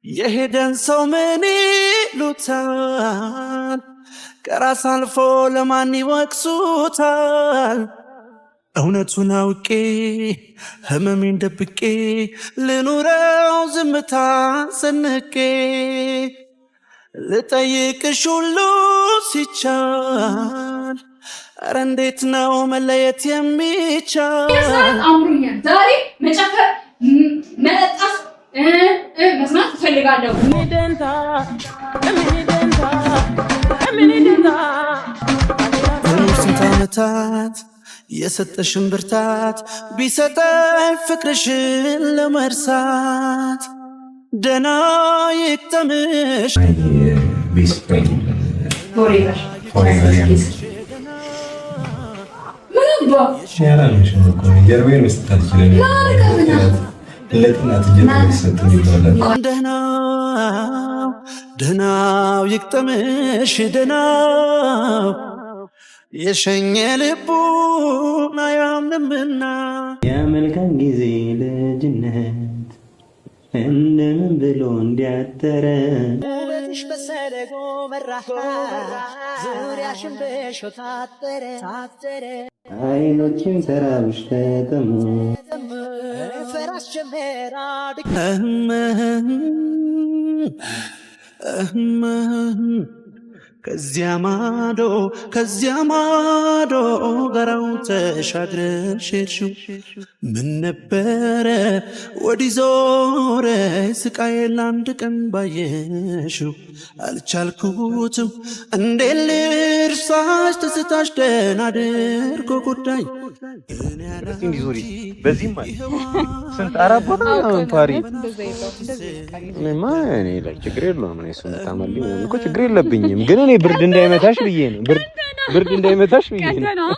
የሄደን ሰው ምን ይሉታል? ከራስ አልፎ ለማን ይወቅሱታል? እውነቱን አውቄ ህመሜን ደብቄ ልኑረው ዝምታ ሰንቄ ልጠይቅሽ ሁሉ ሲቻል ኧረ እንዴት ነው መለየት የሚቻል? አምሮኛል ዛሬ መጨፈር መጠጣት መስማት እፈልጋለሁ። ስንት ዓመታት የሰጠሽን ብርታት ቢሰጠኝ ፍቅርሽን ለመርሳት ደና ይቅጠምሽ ደናው ይቅጠምሽ ደናው የሸኘ ልቡን አያምንምና የመልካም ጊዜ ልጅነት እንደምን ብሎ እንዲያጠረ ውበትሽ በሰደጎ መራሃ ዙሪያሽን በሾህ ታጠረ አይኖችን ተራብሽ ተጠሙ ፈራስ ጀመራ ከዚያ ማዶ ጋራው ተሻግረሽ ሄድሽው ምን ነበረ ወዲህ ዞረ ስቃዬን ለአንድ ቀን ባየሽው አልቻልኩትም እንዴት ልርሳሽ ትዝታሽ ደህና አድርጎ ጉዳይ እንዲዞሪ በዚህ ማለት ስንት አራት ቦታ ፓሪ እኔ ላይ ችግር የለውም እኔ እሱን ታማልኝ እኮ ችግር የለብኝም ግን እኔ ብርድ እንዳይመታሽ ብዬ ነው ብርድ እንዳይመታሽ ብዬ ነው